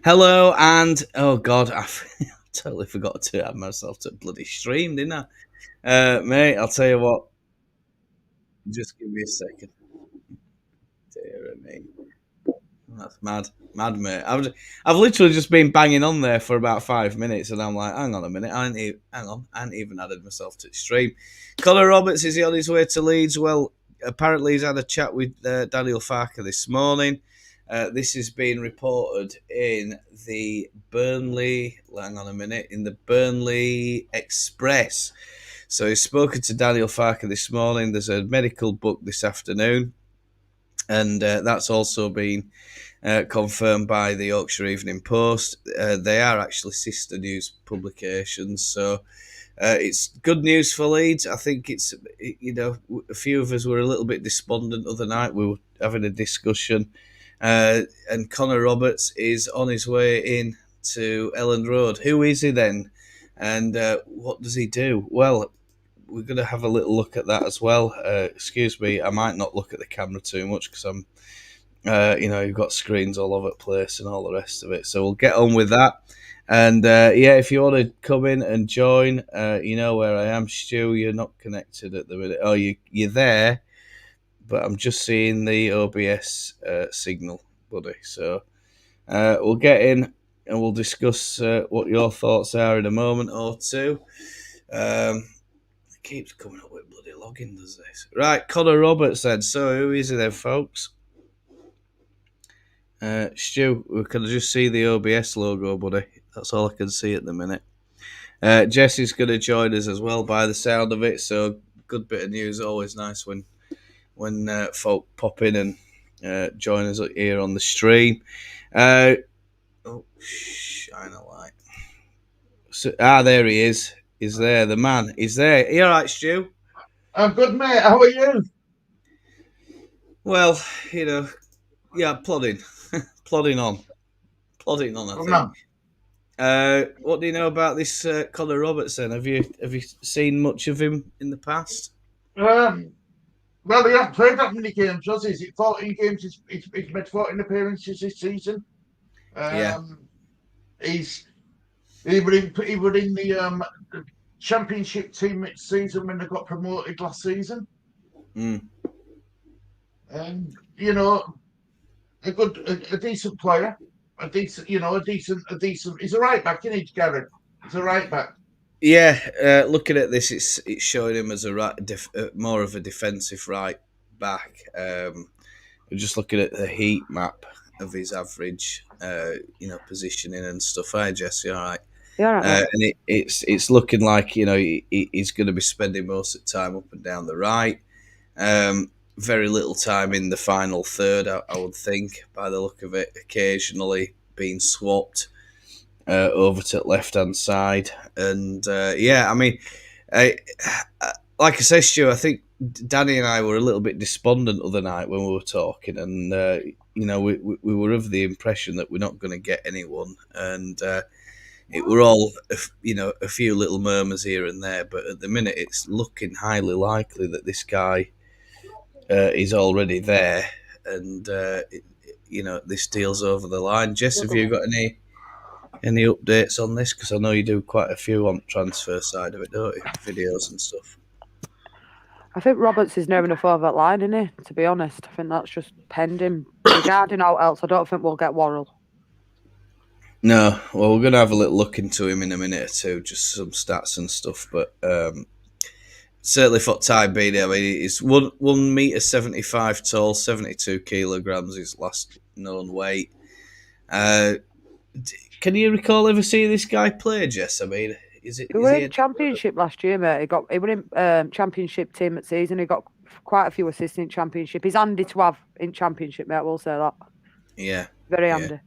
Hello, and oh god, I totally forgot to add myself to bloody stream, didn't I? Mate, I'll tell you what. Just give me a second. Dear me, that's mad, mad, mate. I've literally just been banging on there for about 5 minutes, and I'm like, hang on a minute, I ain't even added myself to the stream. Connor Roberts, is he on his way to Leeds? Well, apparently he's had a chat with Daniel Farker this morning. This has been reported in the Burnley. Hang on a minute, in the Burnley Express. So he's spoken to Daniel Farker this morning. There's a medical book this afternoon, and that's also been confirmed by the Yorkshire Evening Post. They are actually sister news publications, so it's good news for Leeds. I think a few of us were a little bit despondent the other night. We were having a discussion, and Connor Roberts is on his way in to Elland Road. Who is he then, and what does he do? Well, we're going to have a little look at that as well. Excuse me, I might not look at the camera too much because I'm you've got screens all over the place and all the rest of it. So we'll get on with that. And if you want to come in and join, you know where I am. Stu, you're not connected at the minute. Oh, you're there, but I'm just seeing the OBS signal, buddy. So we'll get in and we'll discuss what your thoughts are in a moment or two. It keeps coming up with bloody login, does this? Right, Connor Roberts then. So who is he then, folks? Stu, can I just see the OBS logo, buddy? That's all I can see at the minute. Jesse's going to join us as well by the sound of it, so good bit of news. Always nice when folk pop in and join us here on the stream. Shine a light. So, there he is. He's there. The man. He's there. Are you all right, Stu? I'm good, mate. How are you? Well, plodding. Plodding on, I think. What do you know about this Connor Robertson? Have you seen much of him in the past? Well, he hasn't played that many games, has he? Is it 14 games? He's made 14 appearances this season. Yeah. He's he were in the championship team next season when they got promoted last season. And a decent player, a decent. He's a right back, isn't he, Gareth? He's a right back. Yeah, looking at this, it's showing him as more of a defensive right back. Just looking at the heat map of his average, positioning and stuff. Hi, Jesse. All right. Yeah. And it's looking like he's going to be spending most of the time up and down the right. Very little time in the final third, I would think, by the look of it. Occasionally being swapped over to the left-hand side. And, like I said, Stu, I think Danny and I were a little bit despondent the other night when we were talking. And, we were of the impression that we're not going to get anyone. And it were all, a few little murmurs here and there. But at the minute, it's looking highly likely that this guy is already there, and this deal's over the line. Jess, have you got any updates on this? Because I know you do quite a few on the transfer side of it, don't you? Videos and stuff. I think Roberts is near enough over that line, isn't he? To be honest, I think that's just pending. Regarding all else, I don't think we'll get Worrell. No, well, we're going to have a little look into him in a minute or two, just some stats and stuff. But certainly for Ty Beattie, I mean, he's 1 metre 75 tall, 72 kilograms, his last known weight. Can you recall ever seeing this guy play, Jess? I mean, he was in Championship last year, mate. He was in Championship team at season. He got quite a few assists in Championship. He's handy to have in Championship, mate. I will say that. Yeah, very handy.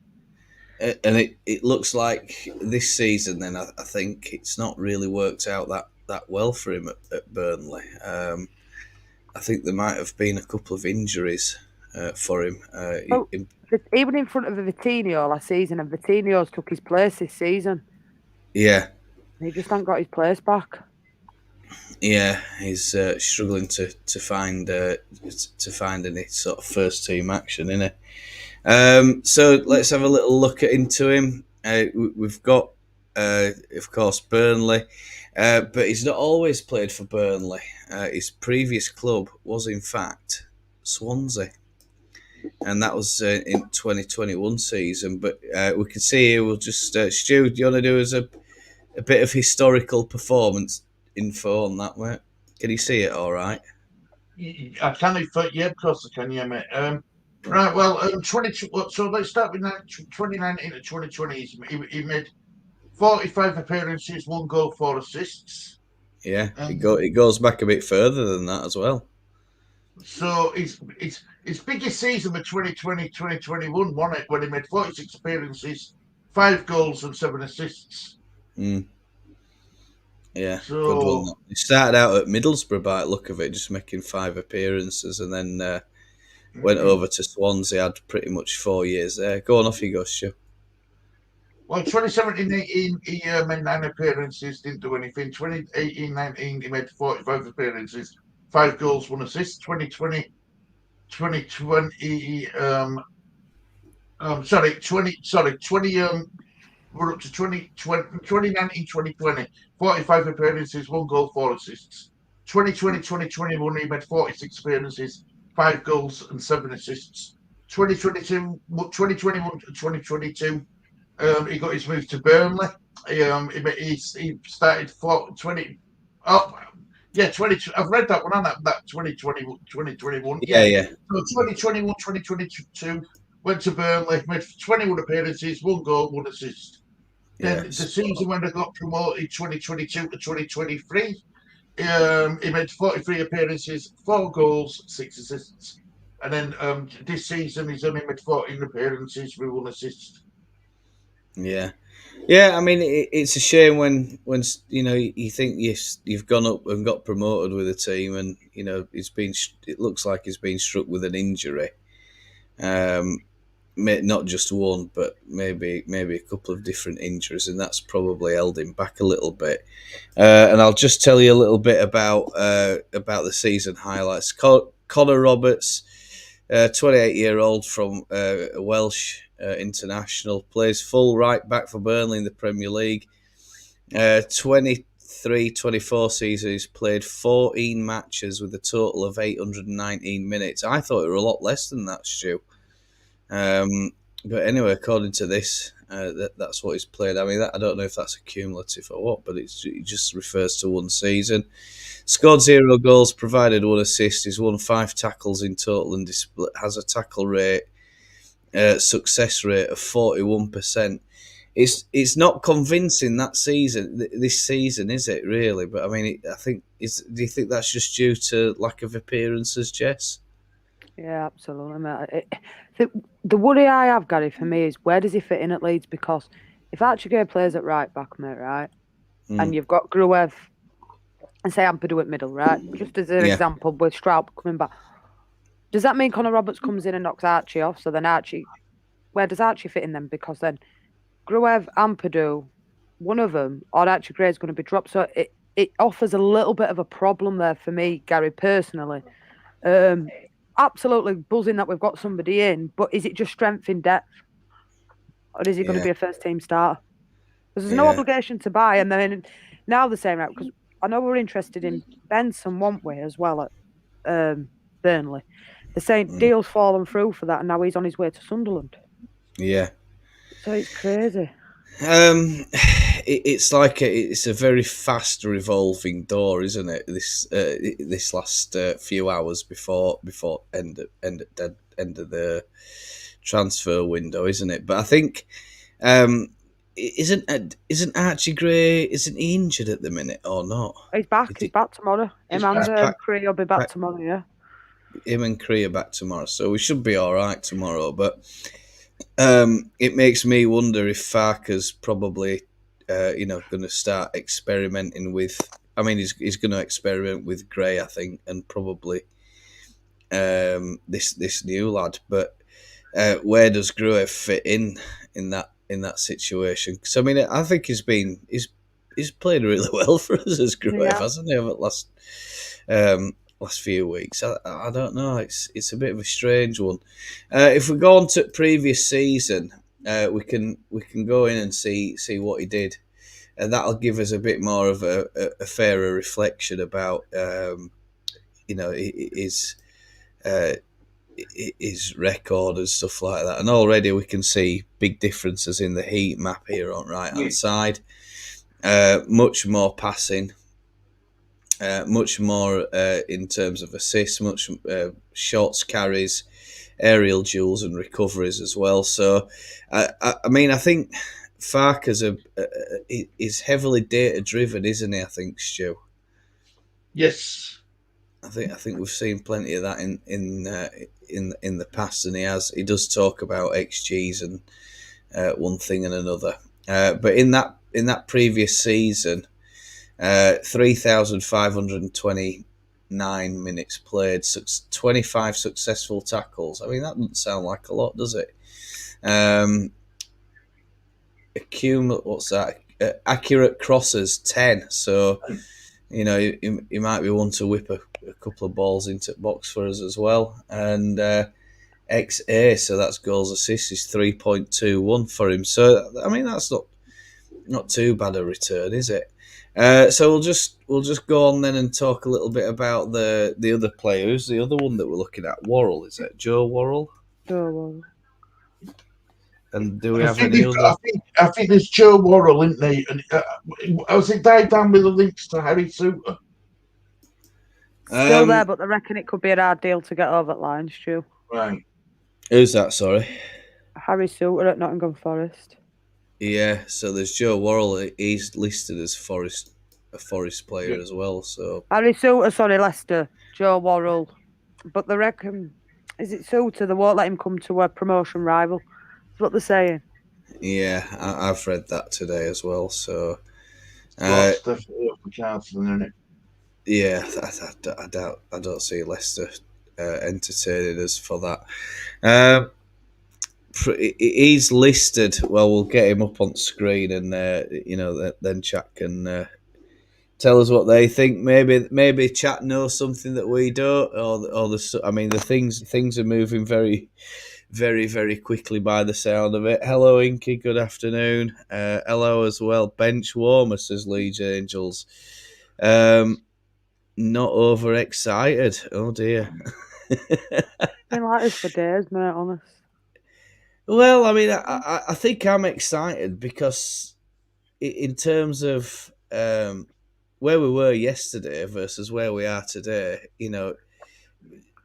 And it looks like this season, then I think it's not really worked out that well for him at Burnley. I think there might have been a couple of injuries for him. Even in front of Vitinho last season, and Vitinho's took his place this season. Yeah. He just hasn't got his place back. Yeah, he's struggling to find any sort of first team action in it. So let's have a little look into him. We've got, of course, Burnley, but he's not always played for Burnley. His previous club was, in fact, Swansea, and that was in 2021 season. But we can see here. We'll just Stu, do you want to do us a bit of historical performance info on that, mate? Can you see it all right? I can if yeah, of course I can, yeah, mate. Right, well, 20. So let's start with 2019 to 2020. He made 45 appearances, 1 goal, 4 assists. Yeah, Um, it goes back a bit further than that as well. so his biggest season was 2020, 2021, wasn't it? When he made 46 appearances, 5 goals and 7 assists. Mm. Yeah, good one. So, He started out at Middlesbrough by the look of it, just making 5 appearances, and then went over to Swansea. Had pretty much 4 years there. Go on, off you go, Stu. well, 2017-18, he made 9 appearances, didn't do anything. 2018-19, he made 45 appearances, 5 goals, 1 assist. 2020, sorry, 20, we're up to 2019, 2020, 45 appearances, 1 goal, 4 assists. 2020-2021, he made 46 appearances, 5 goals and 7 assists. 2021 to 2022, he got his move to Burnley. He started 20. Oh, yeah, 20. I've read that one on that 2020, 2021. Yeah, Yeah. yeah, So 2021, 2022, went to Burnley, made 21 appearances, 1 goal, 1 assist. yeah. Then the season when they got promoted, 2022 to 2023, he made 43 appearances, 4 goals, 6 assists. And then this season, he's only made 14 appearances with 1 assist. Yeah, yeah. I mean, it's a shame when you think you've gone up and got promoted with a team, and it looks like he's been struck with an injury. Um, not just one, but maybe a couple of different injuries, and that's probably held him back a little bit. And I'll just tell you a little bit about the season highlights. Connor Roberts, 28-year-old from Welsh international, plays full right back for Burnley in the Premier League. 23-24 season, he's played 14 matches with a total of 819 minutes. I thought it were a lot less than that, Stu. But anyway, according to this, that's what he's played. I mean, I don't know if that's a cumulative or what, but it just refers to one season. Scored 0 goals, provided 1 assist. He's won 5 tackles in total and has a tackle rate, success rate of 41%. It's not convincing that season, this season, is it really? But I mean, I think do you think that's just due to lack of appearances, Jess? Yeah, absolutely, mate. The worry I have, Gary, for me is where does he fit in at Leeds? Because if Archie plays at right back, mate, right, and you've got Gruev and say Ampadu at middle, right, just as an example with Straub coming back, does that mean Connor Roberts comes in and knocks Archie off? So then where does Archie fit in then? Because then Gruev, Ampadu, one of them, or Archie Gray is going to be dropped. So it offers a little bit of a problem there for me, Gary, personally. Absolutely buzzing that we've got somebody in, but is it just strength in depth? Or is he going to be a first team starter? Because there's no obligation to buy. And then now the same route, because I know we're interested in Benson, won't we, as well at Burnley. They're saying deal's fallen through for that, and now he's on his way to Sunderland. Yeah. So it's crazy. It's a very fast revolving door, isn't it? This last few hours before end of the transfer window, isn't it? But I think isn't Archie Gray, isn't he injured at the minute or not? He's back. He's back tomorrow. Him and Cree will be back tomorrow. Yeah. Him and Cree are back tomorrow, so we should be all right tomorrow. But it makes me wonder if Farker's probably, going to start experimenting with. I mean, he's going to experiment with Gray, I think, and probably this new lad. But where does Gruev fit in that situation? Because I mean, I think he's he's played really well for us as Gruev, Yeah. hasn't he? Over the last few weeks. I don't know. It's a bit of a strange one. If we go on to previous season, we can go in and see what he did, and that'll give us a bit more of a fairer reflection about his uh, his record and stuff like that. And already we can see big differences in the heat map here on right hand side. Much more passing, much more in terms of assists, much shots, carries, aerial duels, and recoveries as well. So, I mean, I think Farker's is heavily data driven, isn't he? I think, Stu. Yes. I think we've seen plenty of that in the past, and he does talk about XGs and one thing and another. But in that previous season, 3,529 minutes played, 25 successful tackles. I mean, that doesn't sound like a lot, does it? What's that? Accurate crosses, 10. So, he might be one to whip a couple of balls into the box for us as well. And XA, so that's goals assists, is 3.21 for him. So, I mean, that's not too bad a return, is it? So we'll just go on then and talk a little bit about the other player. Who's the other one that we're looking at? Worrell, is it? Joe Worrell? So, And do we I have think, any other? I think there's Joe Worrell, isn't he? And has it died down with the links to Harry Suter? still there, but I reckon it could be a hard deal to get over the line, Stu. Right. Who's that? Sorry. Harry Suter at Nottingham Forest. Yeah. So there's Joe Worrell. He's listed as a Forest player as well. So Harry Suter, sorry, Leicester. Joe Worrell. But they reckon, is it Suter? They won't let him come to a promotion rival. That's what they're saying. yeah, I've read that today as well. So That's definitely off the cards, isn't it? yeah, I don't see Leicester entertaining us for that. He's listed. Well, we'll get him up on screen, and then chat can tell us what they think. Maybe chat knows something that we don't, or the things are moving very, very, very quickly by the sound of it. Hello, Inky. Good afternoon. Hello as well. Bench warmer, says Leeds Angels. Not overexcited. Oh dear. Been like this for days, mate, honest. Well, I mean, I think I'm excited because in terms of where we were yesterday versus where we are today,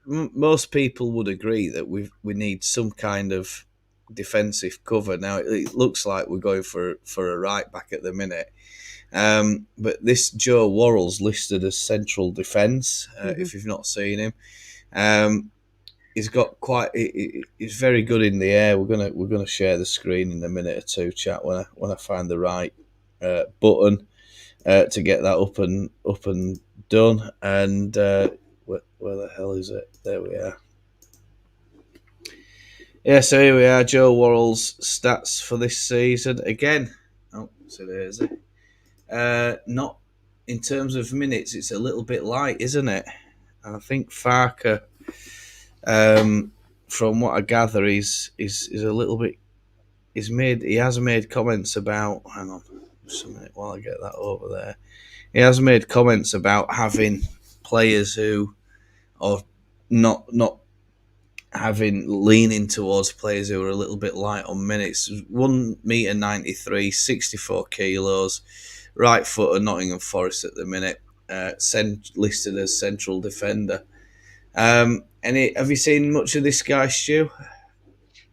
most people would agree that we need some kind of defensive cover. Now, it looks like we're going for a right back at the minute. But this Joe Worrell's listed as central defence, if you've not seen him. He's got he's very good in the air. We're gonna share the screen in a minute or two, chat, when I find the right button to get that up and done. And where the hell is it? There we are. Yeah, so here we are. Joe Worrell's stats for this season again. Oh, so there's it. Not in terms of minutes, it's a little bit light, isn't it? I think Farker, from what I gather, is a little bit. He has made comments about. Hang on, just a minute while I get that over there. He has made comments about having players who are not leaning towards players who are a little bit light on minutes. 1 metre 93, 64 kilos, right footer, Nottingham Forest at the minute. Listed as central defender. Have you seen much of this guy, Stu?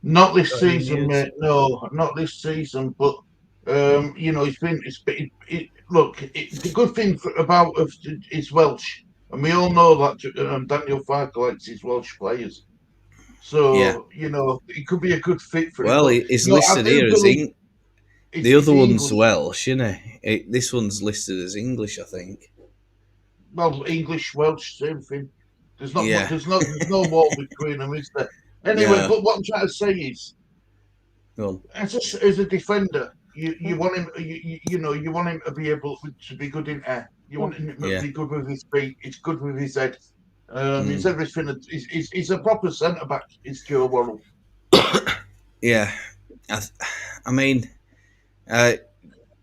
Not this season, mate. No, not this season. But he's been. Look, the good thing about is Welsh, and we all know that Daniel Farke likes his Welsh players. So it could be a good fit for him. Well, But, he's listed here as the other one's English. Welsh, isn't he? This one's listed as English, I think. Well, English, Welsh, same thing. There's not. Yeah. There's no wall between them, is there? Anyway, Yeah. but what I'm trying to say is, Go on. as a defender, you want him, you want him to be able to be good in air. You want him to Yeah. be good with his feet. It's good with his head. It's Mm. everything. He's a proper centre back. It's Joe Worrell. Yeah. I mean, uh,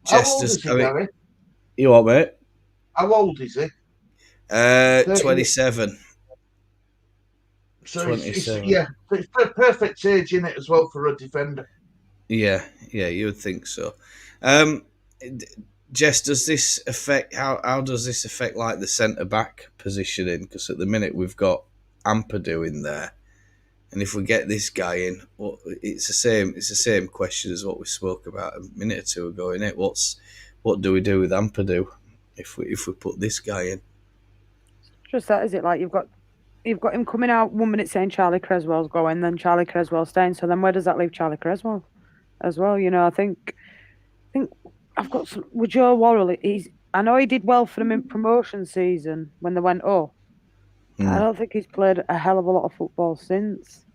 How old Chester's. is he, I mean, Gary? you what, mate? How old is he? 30. 27. So it's 27. yeah, it's perfect age in it as well for a defender. Yeah, you would think so. Um, Jess, does this affect how does this affect like the centre back positioning? Because at the minute we've got Ampadu in there, and if we get this guy in, well, it's the same question as what we spoke about a minute or two ago. In it, what do we do with Ampadu if we put this guy in? Just that, is it? Like you've got him coming out 1 minute saying Charlie Creswell's going, then Charlie Creswell's staying. So then where does that leave Charlie Creswell as well? I think I've got some, with Joe Worrell. I know he did well for them in promotion season when they went up. I Hmm. don't think he's played a hell of a lot of football since.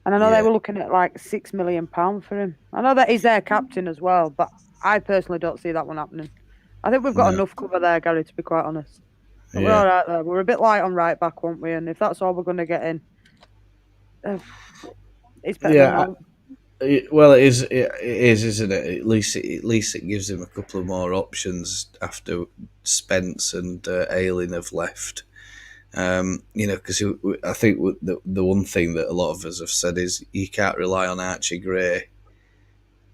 And I know they Yeah, were looking at like £6 million for him. I know that he's their captain as well, but I personally don't see that one happening. I think we've got no, enough cover there, Gary, to be quite honest. But we're yeah, all right there. We're a bit light on right back, won't we? And if that's all we're going to get in, uh, it's better than yeah. none. Well, it is. It is, isn't it? At least it gives him a couple of more options after Spence and Ayling have left. Because I think the one thing that a lot of us have said is you can't rely on Archie Gray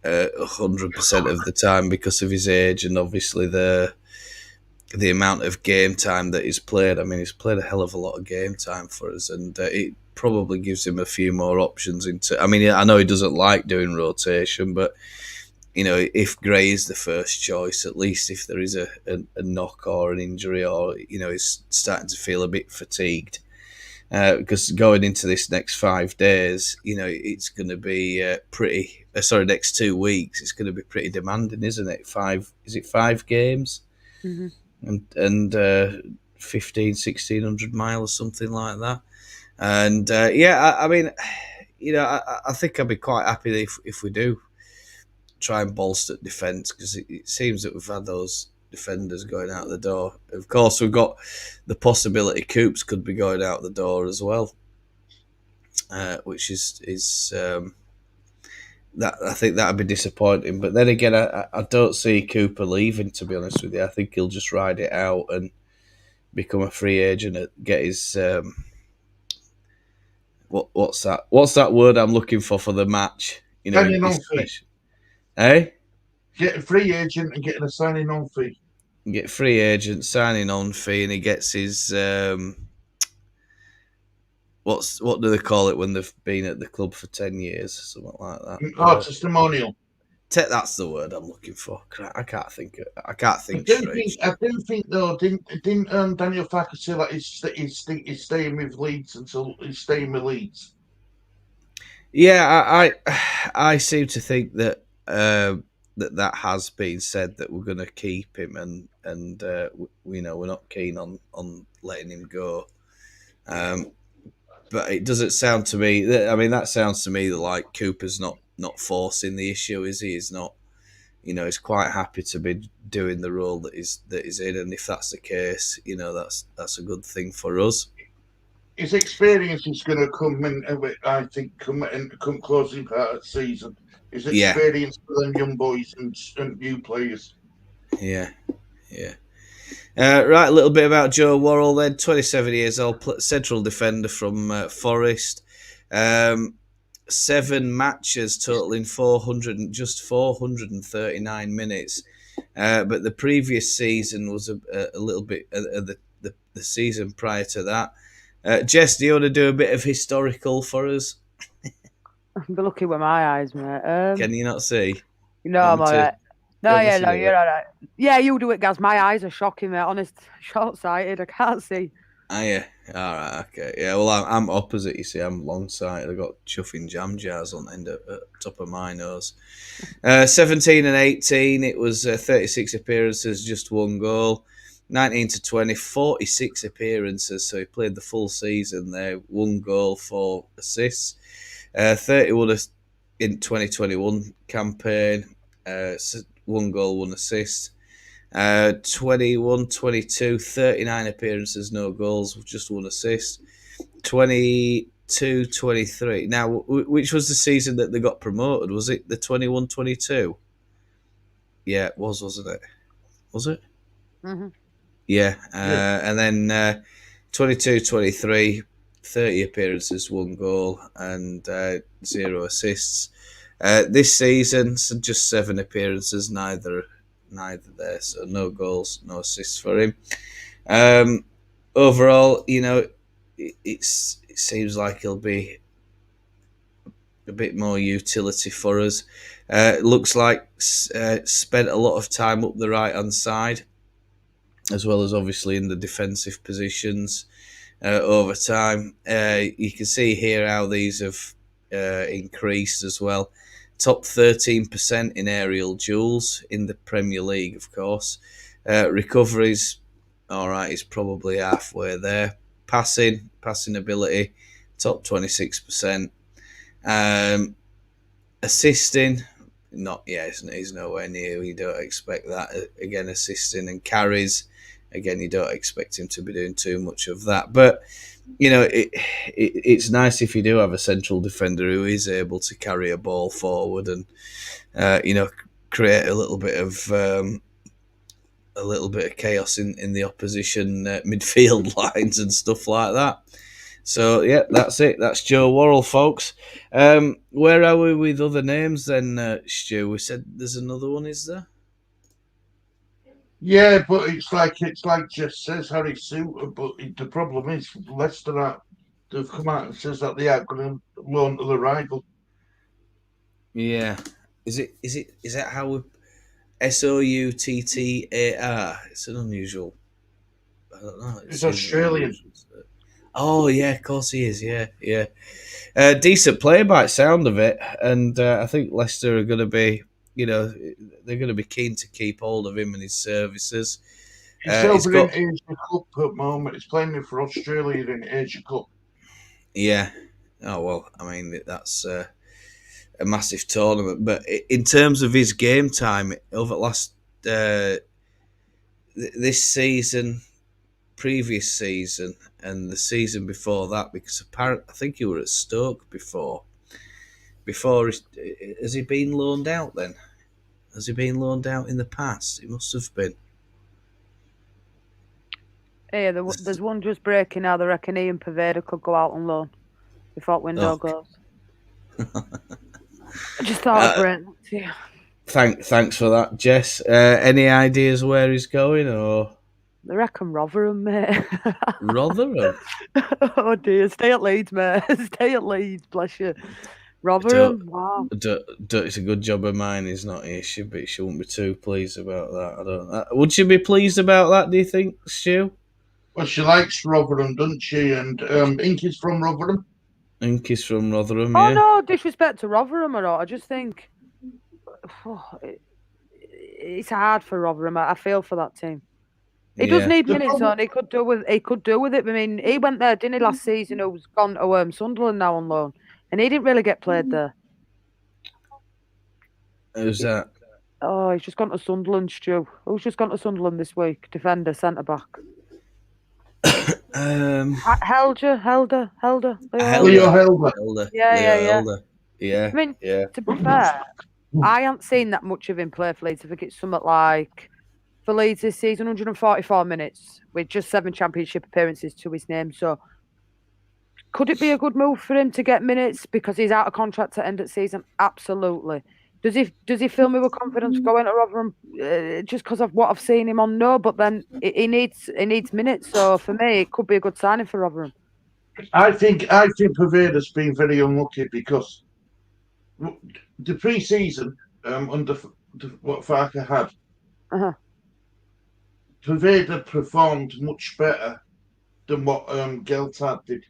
100% of the time because of his age and obviously the amount of game time that he's played. I mean, he's played a hell of a lot of game time for us, and it probably gives him a few more options. I mean, I know he doesn't like doing rotation, but if Gray is the first choice, at least if there is a knock or an injury, or he's starting to feel a bit fatigued. Because going into this next 5 days, it's going to be next 2 weeks, it's going to be pretty demanding, isn't it? Is it 5 games? Mm-hmm. And 1,500-1,600 miles, something like that. And I mean, I think I'd be quite happy if we do try and bolster defence, because it seems that we've had those defenders going out the door. Of course, we've got the possibility Coops could be going out the door as well, which is that I think that'd be disappointing. But then again, I don't see Cooper leaving. To be honest with you, I think he'll just ride it out and become a free agent and get his what's that? What's that word I'm looking for the match? Signing His on fee. special. Eh? Get a free agent and getting a signing on fee. Get free agent signing on fee, and he gets his what do they call it when they've been at the club for 10 years, something like that. Testimonial. That's the word I'm looking for. I can't think. I can't think straight. I do think though, didn't Daniel Farker say like he's staying with Leeds until he's staying with Leeds? Yeah, I seem to think that that has been said, that we're going to keep him, and we're not keen on letting him go. But it doesn't sound to me. I mean, that sounds to me like Cooper's not forcing the issue, is he? He's not. He's quite happy to be doing the role that he's in, and if that's the case, that's a good thing for us. His experience is going to come in. I think come closing part of the season. His Yeah, experience for them young boys and new players. yeah. Right, a little bit about Joe Worrell then. 27 years old, central defender from Forest. 7 matches totaling 439 minutes. But the previous season was a little bit the season prior to that. Jess, do you want to do a bit of historical for us? Be lucky with my eyes, mate. Can you not see? No, Want I'm me to? alright. No, Want me yeah, to no, do you're it? alright. Yeah, you do it, Gaz. My eyes are shocking, mate. Honest, short-sighted. I can't see. Ah, yeah. All right. Okay. Yeah. Well, I'm opposite. You see, I'm long sighted. I've got chuffing jam jars on the end at top of my nose. 17 and 18. It was 36 appearances, just 1 goal. 19 to 20, 46 appearances. So he played the full season there. 1 goal, 4 assists. 31 in 2021 campaign. 1 goal, 1 assist. 21, 22, 39 appearances, no goals, just 1 assist. 22, 23. Now, which was the season that they got promoted? Was it the 21, 22? Yeah, it was, wasn't it? Was it? Mm-hmm. Yeah. Yeah. And then 22, 23, 30 appearances, 1 goal, and 0 assists. This season, so just 7 appearances, neither there, so no goals, no assists for him. Overall, it seems like he'll be a bit more utility for us. It looks like spent a lot of time up the right hand side, as well as obviously in the defensive positions over time. You can see here how these have increased as well. Top 13% in aerial duels in the Premier League, of course. Recoveries, all right, is probably halfway there. Passing ability, top 26%. Assisting, not yet. He's nowhere near. You don't expect that. Again, assisting and carries. Again, you don't expect him to be doing too much of that. But it's nice if you do have a central defender who is able to carry a ball forward and create a little bit of chaos in the opposition midfield lines and stuff like that. So yeah, that's it. That's Joe Worrell, folks. Where are we with other names then, Stu? We said there's another one, is there? Yeah, but it's like Jess says, Harry Suter. But the problem is Leicester they've come out and says that they are going to loan to the rival. Yeah. Is that how we Souttar? It's an unusual. I don't know. It's Australian. Oh yeah, of course he is. Yeah. Decent player by the sound of it, and I think Leicester are going to be, they're going to be keen to keep hold of him and his services. He's over in Asia Cup at the moment. He's playing for Australia in Asia Cup. Yeah. Oh well, I mean that's a massive tournament, but in terms of his game time over the last this season, previous season, and the season before that, because apparently I think you were at Stoke before. Has he been loaned out then? Has he been loaned out in the past? It must have been. Yeah, there's one just breaking now. They reckon Ian Pervada could go out on loan before window goes. I just thought I'd bring that to you. Thanks for that, Jess. Any ideas where he's going, or? They reckon Rotherham, mate. Rotherham? Oh dear, stay at Leeds, mate. Stay at Leeds, bless you. Rotherham, wow. It's a good job of mine. He's not here. She wouldn't be too pleased about that. I don't. Would she be pleased about that? Do you think, Stu? Well, she likes Rotherham, doesn't she? And Inky's from Rotherham. Inky's from Rotherham. Oh yeah. no, disrespect to Rotherham or not. I just think it's hard for Rotherham. I feel for that team. He does need minutes on. He could do with it. I mean, he went there, didn't he, last season? Who's gone to Sunderland now on loan, and he didn't really get played there. Who's that? Oh, he's just gone to Sunderland, Stu. Who's just gone to Sunderland this week? Defender, centre back. Helder. Leo Helder. Yeah. I mean, to be fair, I haven't seen that much of him play for Leeds. I think it's something like, for Leeds this season, 144 minutes with just 7 championship appearances to his name. So, could it be a good move for him to get minutes because he's out of contract at end of season? Absolutely. Does he fill me with confidence going to Rotherham just because of what I've seen him on? No, but then he needs minutes. So for me, it could be a good signing for Rotherham. I think Pervada's been very unlucky because the pre-season under what Farker had, Pervada performed much better than what Geltard did.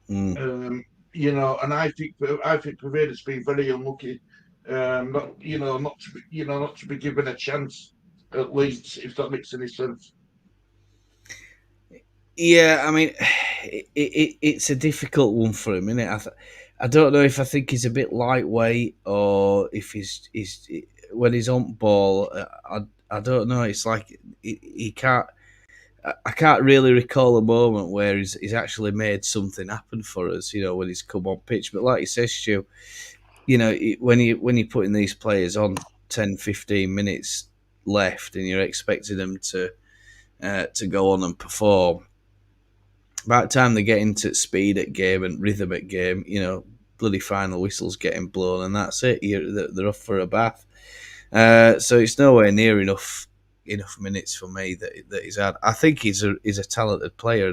And I think Pervada's been very unlucky. Not to be given a chance at Leeds, if that makes any sense. Yeah, I mean, it's a difficult one for him, isn't it? I don't know if I think he's a bit lightweight or if he's when he's on ball, I don't know. It's like he can't. I can't really recall a moment where he's actually made something happen for us. When he's come on pitch. But like you say, Stu, when you're putting these players on 10, 15 minutes left, and you're expecting them to go on and perform, by the time they get into speed at game and rhythm at game, bloody final whistles getting blown, and that's it. They're off for a bath. So it's nowhere near enough minutes for me that he's had. I think he's a talented player.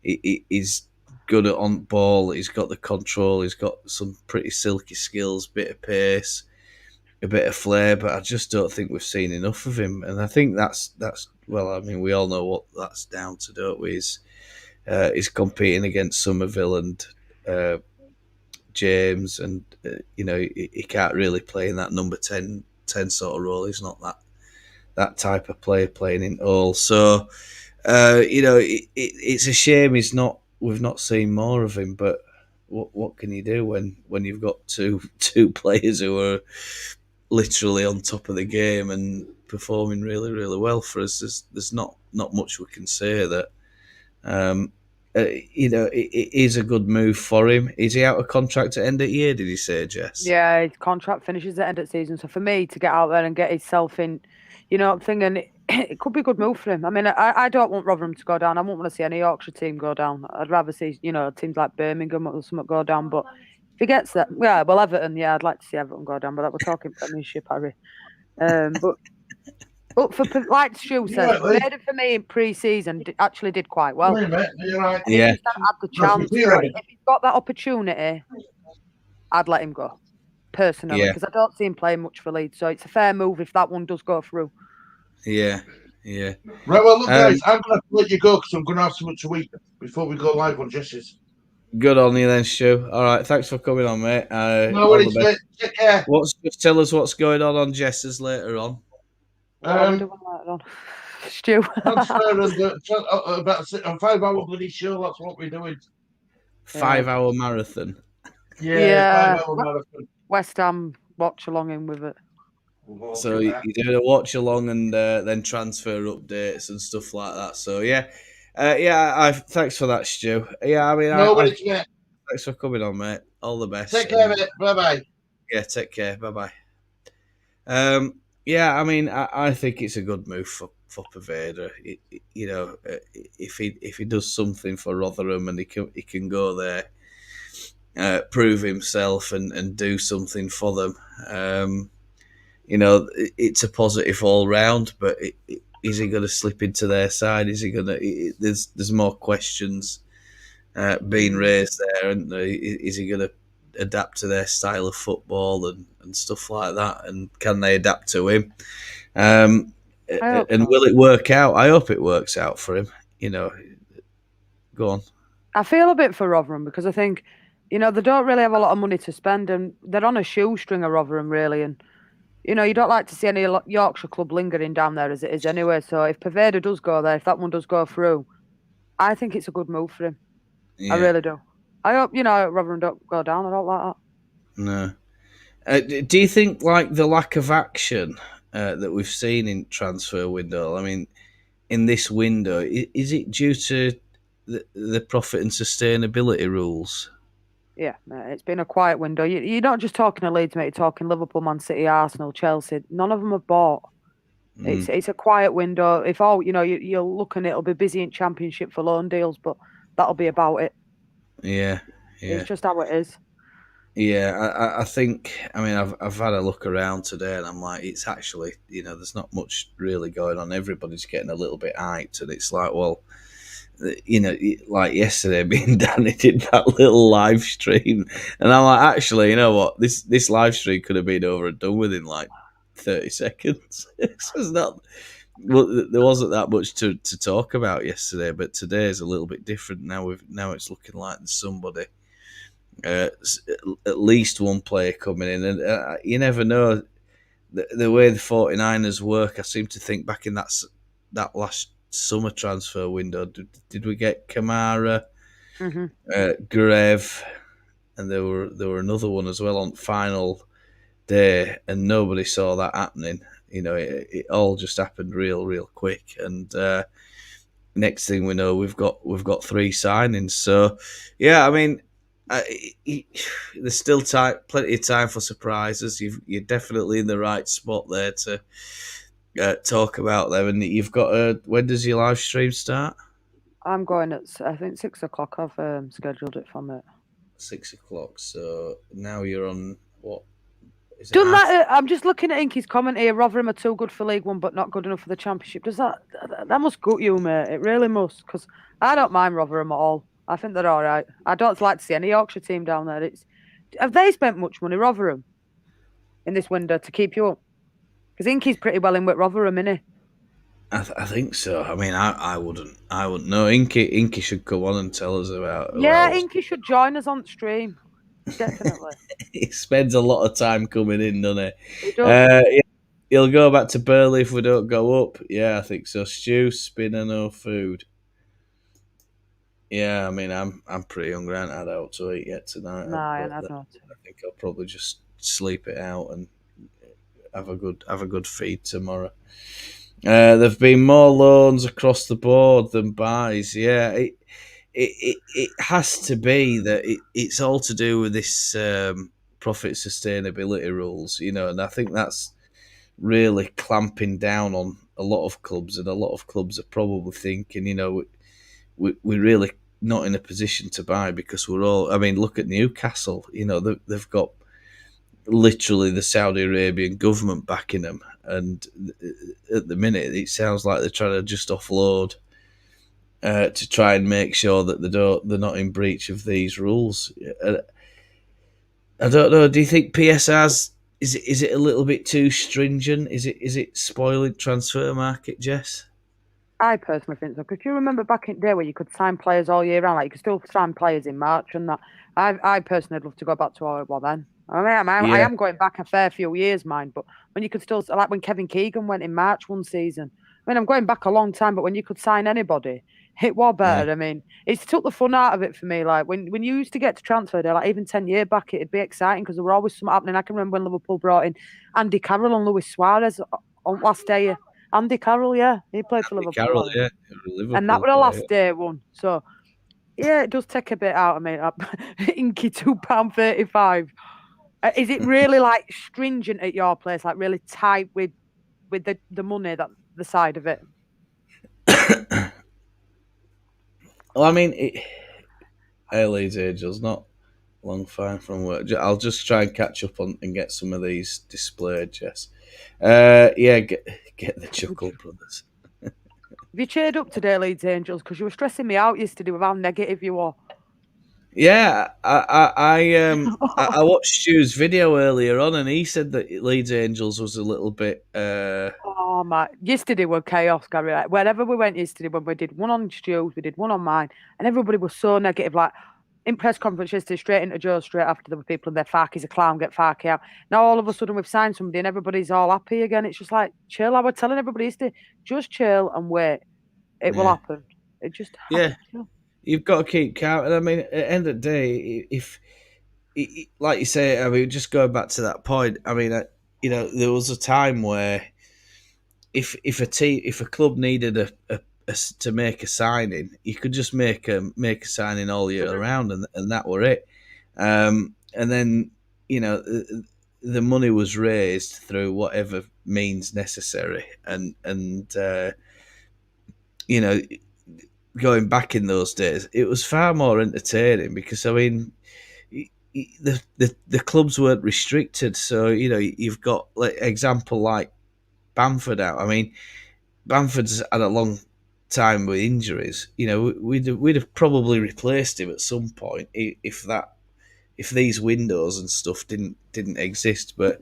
He's good at on ball. He's got the control. He's got some pretty silky skills, bit of pace, a bit of flair. But I just don't think we've seen enough of him. And I think that's well. I mean, we all know what that's down to, don't we? He's competing against Somerville and James, and he can't really play in that number 10 sort of role. He's not that type of player playing in all. So it's a shame we've not seen more of him. But what can you do when you've got two players who are literally on top of the game and performing really, really well for us? There's not much we can say that. It is a good move for him. Is he out of contract at end of year, did he say, Jess? Yeah, his contract finishes at end of season. So for me to get out there and get himself in, I'm thinking it could be a good move for him. I mean, I don't want Rotherham to go down. I won't want to see any Yorkshire team go down. I'd rather see, teams like Birmingham or something go down. But if he gets that, yeah, well, Everton, yeah, I'd like to see Everton go down. But we're talking Premiership, Harry. But for like Stu said, made it for me in pre-season. Actually, did quite well. You're right. Yeah, He just hadn't had the chance. If he's got that opportunity, I'd let him go personally, because I don't see him playing much for Leeds. So it's a fair move if that one does go through. Yeah. Right, well, look, guys, I'm going to let you go because I'm going to have something to eat before we go live on Jess's. Good on you then, Stu. All right, thanks for coming on, mate. No worries, mate. Take care. Just tell us what's going on Jess's later on. What are we doing later on? Stu. Transfer and about a 5-hour bloody show. That's what we're doing. 5-hour marathon. Yeah. 5-hour marathon. West Ham watch along in with it. So you're doing a watch along and then transfer updates and stuff like that. So thanks for that, Stu. Yeah, I mean, thanks for coming on, mate. All the best. Take care, mate. Bye. Yeah, take care. Bye. I mean, I think it's a good move for Pervader. If he does something for Rotherham and he can go there, prove himself and do something for them. It's a positive all round. But is he going to slip into their side? Is he going to? There's more questions being raised there, aren't there? Is he going to adapt to their style of football and stuff like that? And can they adapt to him? And will it work out? I hope it works out for him. Go on. I feel a bit for Rotherham because I think, they don't really have a lot of money to spend and they're on a shoestring of Rotherham, really. And, you don't like to see any Yorkshire club lingering down there as it is anyway. So if Pervader does go there, if that one does go through, I think it's a good move for him. Yeah. I really do. I hope, Rotherham don't go down. I don't like that. No. Do you think, like, the lack of action that we've seen in transfer window, I mean, in this window, is it due to the profit and sustainability rules? Yeah, mate, it's been a quiet window. You're not just talking to Leeds, mate. You're talking Liverpool, Man City, Arsenal, Chelsea. None of them have bought. It's a quiet window. If all you're looking, it'll be busy in Championship for loan deals, but that'll be about it. Yeah. It's just how it is. Yeah, I think. I mean, I've had a look around today, and I'm like, it's actually, there's not much really going on. Everybody's getting a little bit hyped, and it's like, well, like yesterday, me and Danny did that little live stream, and I'm like, actually, you know what? This live stream could have been over and done within like 30 seconds. It's not. Well, there wasn't that much to talk about yesterday, but today is a little bit different. Now it's looking like there's somebody, at least one player coming in, and you never know. The way the 49ers work, I seem to think back in that last summer transfer window, did we get Kamara, Grev, and there were another one as well on final day, and nobody saw that happening. It all just happened real quick, and next thing we know, we've got 3 signings. So, yeah, I mean, there's still plenty of time for surprises. You're definitely in the right spot there to talk about them. And you've got when does your live stream start? I'm going at, I think, 6 o'clock. I've scheduled it from it. 6 o'clock. So now you're on what? Is it Done that? I'm just looking at Inky's comment here. Rotherham are too good for League One, but not good enough for the Championship. Does that must gut you, mate? It really must, because I don't mind Rotherham at all. I think they're all right. I don't like to see any Yorkshire team down there. Have they spent much money, Rotherham, in this window to keep you up? Because Inky's pretty well in with Rotherham, isn't he? I think so. I mean, I wouldn't know. Inky should come on and tell us about. Yeah, Inky should join us on the stream. Definitely. He spends a lot of time coming in, doesn't he? He does. Yeah, he'll go back to Burley if we don't go up. Yeah, I think so. Stew, spinner, no food. Yeah, I mean, I'm pretty hungry. I haven't had out to eat yet tonight. Nah, I don't know. I think I'll probably just sleep it out and have a good feed tomorrow. There've been more loans across the board than buys. Yeah, it has to be that it's all to do with this profit sustainability rules, and I think that's really clamping down on a lot of clubs, and a lot of clubs are probably thinking, we're really not in a position to buy because we're all. I mean, look at Newcastle. They've got literally the Saudi Arabian government backing them, and at the minute it sounds like they're trying to just offload to try and make sure that they're not in breach of these rules. I don't know. Do you think PSR's is it a little bit too stringent? Is it spoiling transfer market, Jess? I personally think so. Because you remember back in the day where you could sign players all year round, like you could still sign players in March and that. I personally would love to go back to how it was then. I mean, I am going back a fair few years, mind, but when you could still, like when Kevin Keegan went in March one season. I mean, I'm going back a long time, but when you could sign anybody, it was better. Yeah. I mean, it's took the fun out of it for me. Like when you used to get to transfer day, like even 10 years back, it'd be exciting because there were always something happening. I can remember when Liverpool brought in Andy Carroll and Luis Suarez on last day. Andy Carroll, yeah, he played for Liverpool. Carroll, yeah, Liverpool and that was the last player. day one. So, yeah, it does take a bit out of me. Inky £2.35. Is it really like stringent at your place, like really tight with the money, that the side of it? Well, I mean, Leeds Angels, not long fine from work. I'll just try and catch up on and get some of these displayed, Jess. Yeah, get the Chuckle Brothers. Have you cheered up today, Leeds Angels? Because you were stressing me out yesterday with how negative you were. Yeah, I watched Stu's video earlier on, and he said that Leeds Angels was a little bit. Oh my! Yesterday was chaos, Gary. Like, wherever we went yesterday, when we did one on Stu's, we did one on mine, and everybody was so negative. Like in press conference yesterday, straight into Joe, straight after there were people in there. Farkey's a clown, get Farkey out. Now all of a sudden we've signed somebody, and everybody's all happy again. It's just like chill. I was telling everybody yesterday, just chill and wait. It will happen. It just happens. Yeah. You've got to keep calm. And I mean, at the end of the day, if like you say, I mean, just going back to that point, I mean, there was a time where if a club needed to make a signing, you could just make a signing all year around, and that were it. And then the money was raised through whatever means necessary, and going back in those days, it was far more entertaining because I mean, the clubs weren't restricted. So you've got example like Bamford out. I mean, Bamford's had a long time with injuries. We'd have probably replaced him at some point if these windows and stuff didn't exist. But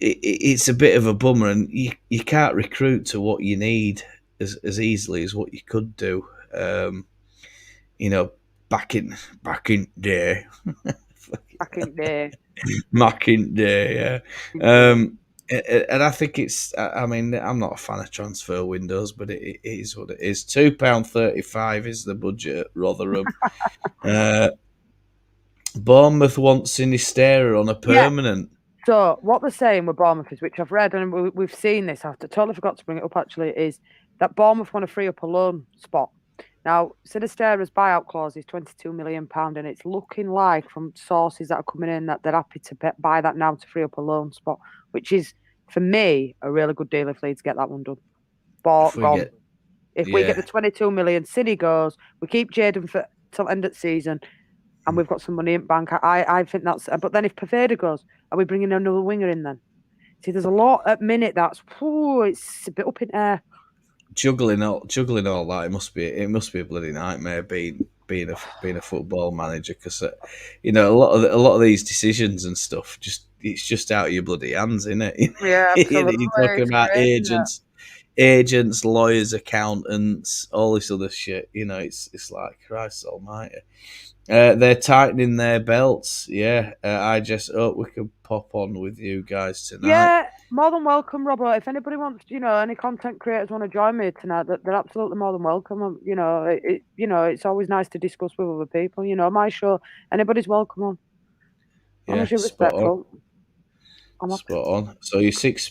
it's a bit of a bummer, and you can't recruit to what you need as easily as what you could do. Back in day. Back in day, yeah. And I think it's. I mean, I'm not a fan of transfer windows, but it is what it is. £2.35 is the budget at Rotherham. Bournemouth wants Sinisterra on a permanent. So what they're saying with Bournemouth is, which I've read and we've seen this. I totally forgot to bring it up. Actually, is that Bournemouth want to free up a loan spot. Now, Sinistera's buyout clause is £22 million, and it's looking like from sources that are coming in that they're happy to buy that now to free up a loan spot, which is for me a really good deal if Leeds get that one done. Bought, If we gone. get, If we get yeah, the 22 million, City goes, we keep Jaden for till end of the season, and we've got some money in bank. I think that's. But then if Paveda goes, are we bringing another winger in then? See, there's a lot at minute that's. It's a bit up in air. juggling all that. It must be a bloody nightmare being a football manager, because you know, a lot of these decisions and stuff, it's just out of your bloody hands, isn't it? Yeah, absolutely. You're talking It's about crazy, isn't it? agents, lawyers, accountants, all this other shit. You know, it's like Christ Almighty. They're tightening their belts. Yeah, I just hope we can pop on with you guys tonight. Yeah, more than welcome, Robert. If anybody wants, any content creators want to join me tonight, they're absolutely more than welcome. It's always nice to discuss with other people. My show, anybody's welcome on. As long as you're respectful. Spot on. So you're 6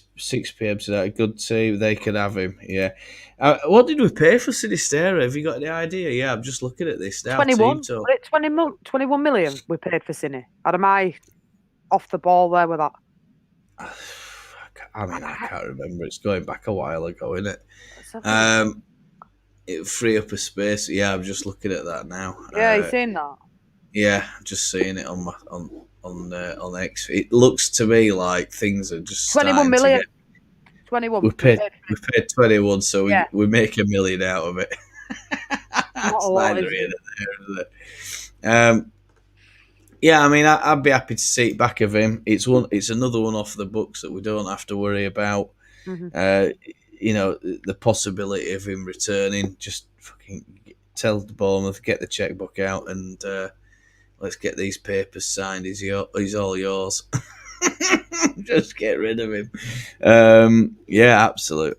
p.m. tonight. Good team. They can have him. Yeah. What did we pay for Sinistera? Have you got any idea? Yeah, I'm just looking at this now. 21. Team talk. 21 million we paid for Cine. Am I off the ball there with that? I mean, I can't remember. It's going back a while ago, isn't it? It free up a space. Yeah, I'm just looking at that now. Yeah, you seen that? Yeah, I'm just seeing it on X. It looks to me like things are just 21 million. 21. We paid 21, so we make $1 million out of it. Not a lot, is it? Yeah, I mean, I'd be happy to see it back of him. It's another one off the books that we don't have to worry about. Mm-hmm. The possibility of him returning. Just fucking tell the Bournemouth, get the checkbook out, and let's get these papers signed. He's all yours. Just get rid of him. Yeah, absolute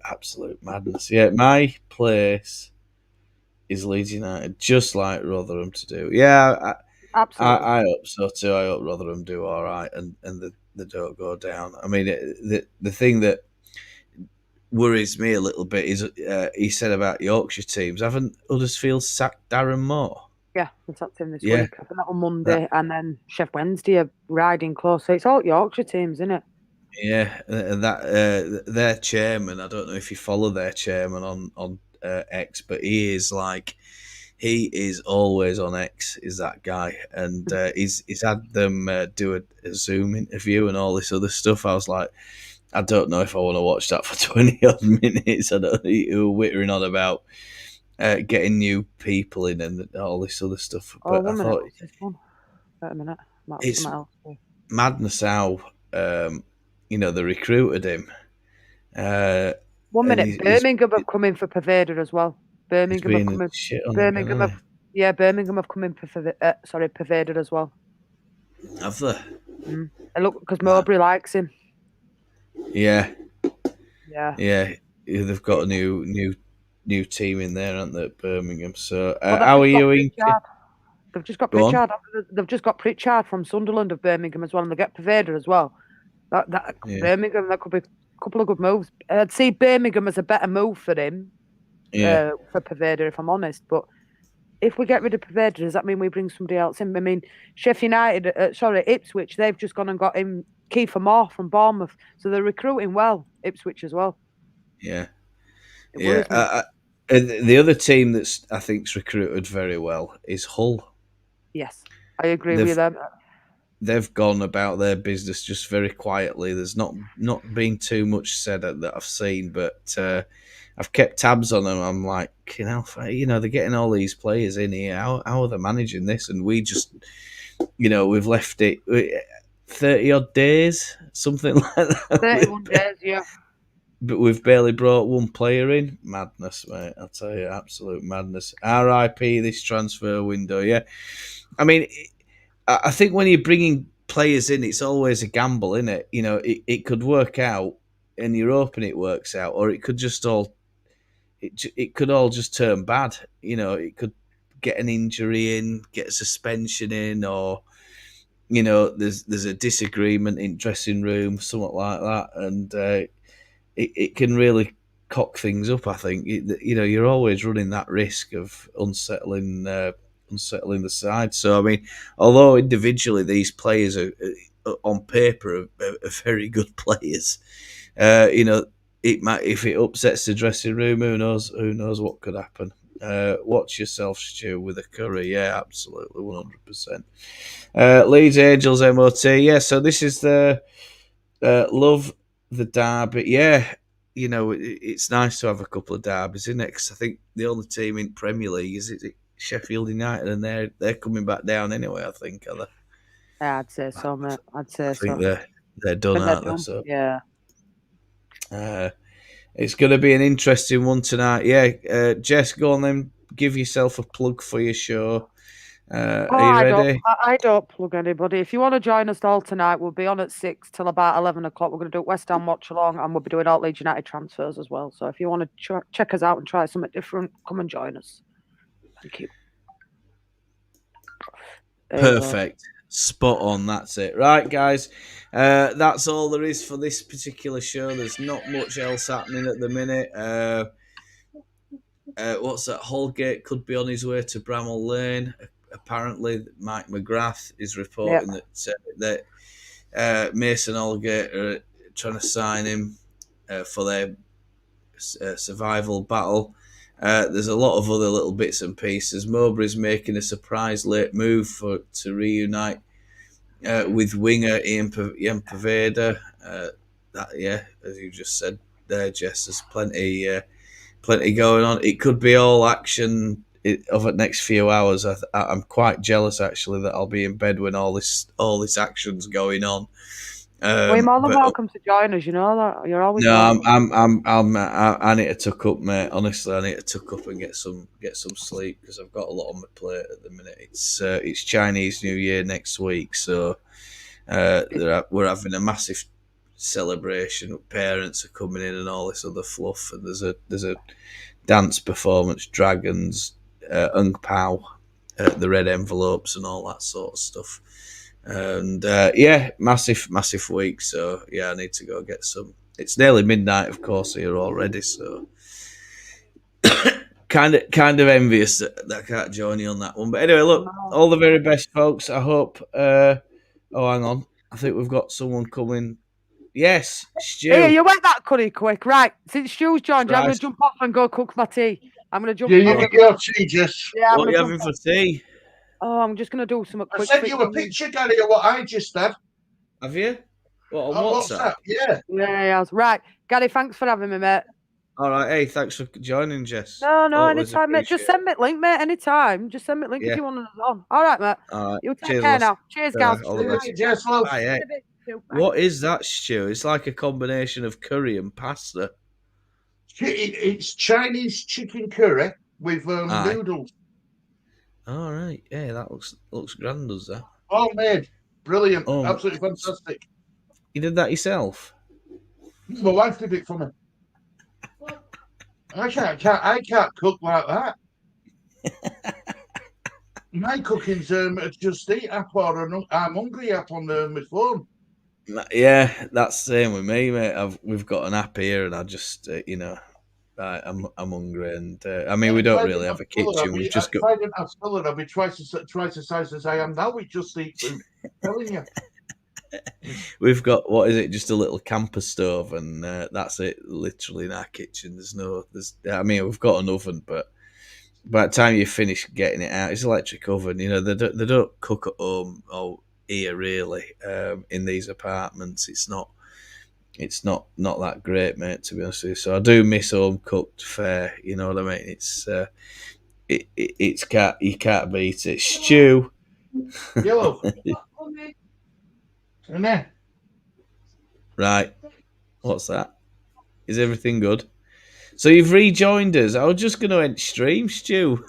madness. Yeah, my place is Leeds United, just like Rotherham to do. Yeah, absolutely. I hope so too. I hope Rotherham do all right and they don't go down. I mean, the thing that worries me a little bit is he said about Yorkshire teams. Haven't Huddersfield sacked Darren Moore? Yeah, we sacked him this week. I think that on Monday, and then Chef Wednesday are riding close. So it's all Yorkshire teams, isn't it? Yeah, that their chairman. I don't know if you follow their chairman on X, but he is always on X. Is that guy? And he's had them do a Zoom interview and all this other stuff. I was like, I don't know if I want to watch that for 20 odd minutes. I don't know who wittering on about getting new people in and all this other stuff. But I thought wait a minute. It's madness how they recruited him. 1 minute. Birmingham have come in for Paveda as well. Birmingham have come in. Birmingham have come in for Paveda as well. Have they? Look, because Mowbray likes him. Yeah. Yeah. They've got a new team in there, haven't they, at Birmingham? So how are you? They've just got Pritchard. They've just got Pritchard from Sunderland of Birmingham as well, and they get Paveda as well. Birmingham, that could be a couple of good moves. I'd see Birmingham as a better move for him. For Paveda, if I'm honest. But if we get rid of Paveda, does that mean we bring somebody else in? I mean, Ipswich, they've just gone and got him Kiefer Moore from Bournemouth, so they're recruiting well. Ipswich as well. Yeah. The other team that's I think's recruited very well is Hull. Yes, I agree with them. They've gone about their business just very quietly. There's not been too much said that I've seen, but I've kept tabs on them. I'm like, they're getting all these players in here. How are they managing this? And we just, we've left it 30 odd days, something like that. 31 days, yeah. But we've barely brought one player in. Madness, mate. I'll tell you, absolute madness. RIP this transfer window, yeah. I mean, I think when you're bringing players in, it's always a gamble, isn't it? It could work out, and you're hoping it works out, or it could just it could all just turn bad. It could get an injury in, get a suspension in, or there's a disagreement in dressing room, something like that, and it can really cock things up. I think you're always running that risk of unsettling the side. So I mean, although individually these players on paper are very good players, it might, if it upsets the dressing room, who knows what could happen. Watch yourself, Stu, with a curry. Yeah, absolutely, 100%. Leeds Angels MOT. Yeah, so this is the love the derby. Yeah, it's nice to have a couple of derbies, isn't it? Because I think the only team in Premier League is Sheffield United, and they're coming back down anyway. I think are they? Yeah, I'd say so, mate. I'd say I think so. they're done, Think they're aren't they? done. So Yeah. it's going to be an interesting one tonight. Yeah, Jess, go on then. Give yourself a plug for your show. Oh, Are you ready? I don't plug anybody. If you want to join us all tonight, we'll be on at 6 till about 11 o'clock. We're going to do West Ham watch along, and we'll be doing all Leeds United transfers as well. So if you want to check us out and try something different, come and join us. Thank you. There you go. Perfect. Spot on. That's it. Right, guys. That's all there is for this particular show. There's not much else happening at the minute. What's that? Holgate could be on his way to Bramall Lane. Apparently, Mike McGrath is Yeah. reporting that Mason Holgate are trying to sign him for their survival battle. There's a lot of other little bits and pieces. Mowbray's making a surprise late move to reunite with winger Ian Paveda. As you just said there, Jess, there's plenty going on. It could be all action over the next few hours. I'm quite jealous actually that I'll be in bed when all this action's going on. Well, you're more than welcome to join us. You know that you're always. No, welcome. I need to tuck up, mate. Honestly, I need to tuck up and get some sleep because I've got a lot on my plate at the minute. It's Chinese New Year next week, so we're having a massive celebration. Parents are coming in and all this other fluff, and there's a dance performance, dragons, Ung Pao, the red envelopes, and all that sort of stuff. And massive week. So yeah, I need to go get some. It's nearly midnight, of course, here already. So kind of envious that I can't join you on that one. But anyway, look, all the very best, folks. I hope. Oh, hang on. I think we've got someone coming. Yes, Stu. Here, you went that curry quick, right? Since Stu's joined, I'm going to jump off and go cook my tea. I'm going to jump. Yeah, you get your tea, Jess. Yeah, what are you having for tea? Oh, I'm just going to do something quick. I sent you a picture, Gary, of what I just had. Have you? What, on WhatsApp? Yeah. Yeah. Right. Gary, thanks for having me, mate. All right. Hey, thanks for joining, Jess. No, anytime, mate. Just send me a link, mate. Anytime. Just send me a link if you want us on. All right, mate. All right. You take care now. Cheers, guys. All the best. Jess, love. Bye, hey. What is that, Stu? It's like a combination of curry and pasta. It's Chinese chicken curry with noodles. All right. Yeah, that looks grand, does that? All made. Brilliant. Absolutely fantastic. You did that yourself? My wife did it for me. I can't cook like that. My cooking's just eat app or I'm hungry app on my phone. Yeah, that's the same with me, mate. We've got an app here, and I just I'm hungry, and I mean we don't really have a kitchen. We've just got. If I didn't have Spiller, I'd be twice the size as I am now. We just eat food. I'm telling you. We've got, what is it? Just a little camper stove, and that's it. Literally in our kitchen. I mean, we've got an oven, but by the time you finish getting it out, it's an electric oven. They don't cook at home or here really. In these apartments, it's not that great, mate. To be honest with you, so I do miss home cooked fare. You know what I mean? It's you can't beat it. Stew. Yellow. Right. What's that? Is everything good? So you've rejoined us. I was just going to end stream, Stu.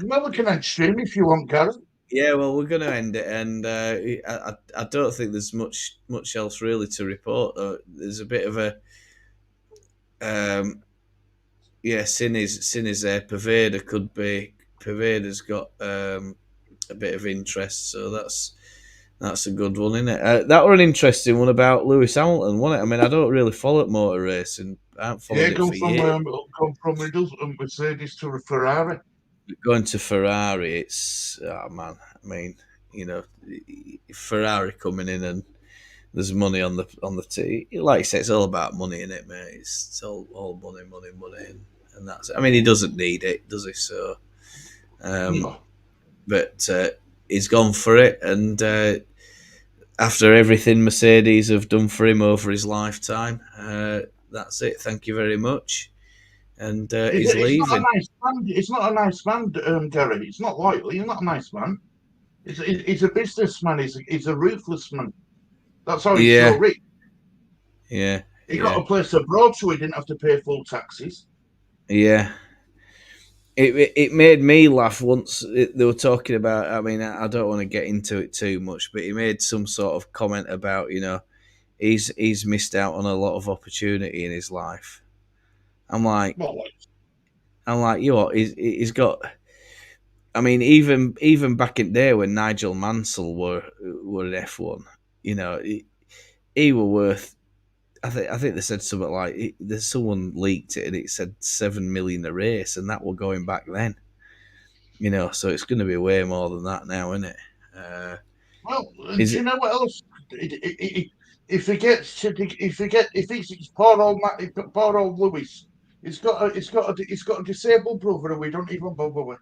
Well, we can end stream if you want, Gary. Yeah, well, we're going to end it, and I don't think there's much else really to report. There's a bit of a sin is there. Paveda's got a bit of interest. So that's a good one, isn't it? That were an interesting one about Lewis Hamilton, wasn't it? I mean, I don't really follow motor racing. I haven't Yeah, followed it for years. go from Mercedes to a Ferrari. Going to Ferrari, it's oh man. I mean, you know, Ferrari coming in and there's money on the tee. Like I say, it's all about money in it, mate. It's all money, money, money, and that's. I mean, he doesn't need it, does he? So, No. but he's gone for it, and after everything Mercedes have done for him over his lifetime, that's it. Thank you very much, and he's It's not a leaving. nice man. It's not a nice man, Gary. It's not loyal. He's not a nice man. He's a businessman. He's a ruthless man. That's how he's so Yeah, rich. yeah, He got yeah, a place abroad, so he didn't have to pay full taxes. yeah. It made me laugh once they were talking about. I mean, I don't want to get into it too much, but he made some sort of comment about he's missed out on a lot of opportunity in his life. I'm like Well, like, I'm like you know what he's got. I mean, even back in there when Nigel Mansell were in F1, he were worth. I think they said something like there's someone leaked it and it said 7 million a race, and that were going back then. So it's going to be way more than that now, isn't it? well, do Is you it? know what else? If he gets if he's poor old poor old Lewis, he's got a disabled brother who we don't even bother with.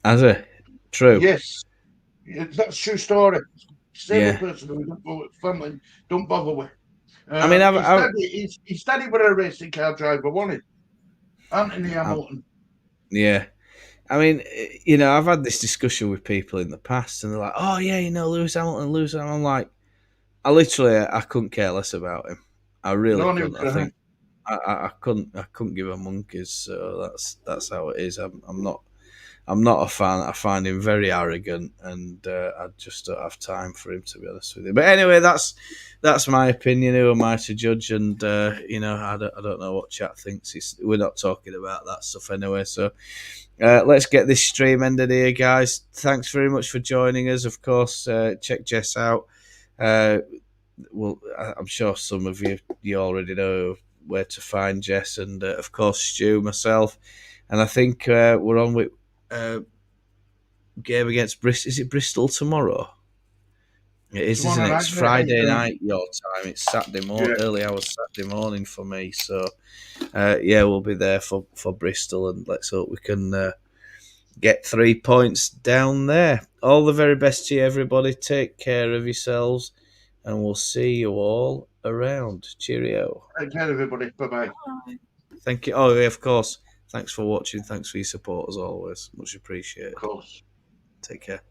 As a true? Yes, that's true story. Disabled Yeah. person who we don't bother with, family don't bother with. I mean, His daddy were a racing car driver, wasn't he? Anthony I've Hamilton. yeah. I mean, I've had this discussion with people in the past, and they're like, "Oh yeah, Lewis Hamilton, Lewis Hamilton." I'm like, I couldn't care less about him. I really No couldn't. I nuclear. think I couldn't give a monkeys. So that's how it is. I'm not a fan. I find him very arrogant, and I just don't have time for him, to be honest with you. But anyway, that's my opinion. Who am I to judge? And I don't know what chat thinks. We're not talking about that stuff anyway. So let's get this stream ended here, guys. Thanks very much for joining us. Of course, check Jess out. Uh, I'm sure some of you already know where to find Jess, and of course Stu, myself, and I think we're on with game against Bristol. Is it Bristol tomorrow? It is, isn't Tomorrow it? It's night, mate, Friday 8 night your time. It's Saturday Yeah, early hours Saturday morning for me. So yeah, we'll be there for Bristol, and let's hope we can get 3 points down there. All the very best to you, everybody. Take care of yourselves, and we'll see you all around. Cheerio. take care, everybody. Bye bye. Thank you. Oh, yeah, of course. Thanks for watching. Thanks for your support as always. Much Of appreciated. course. Take care.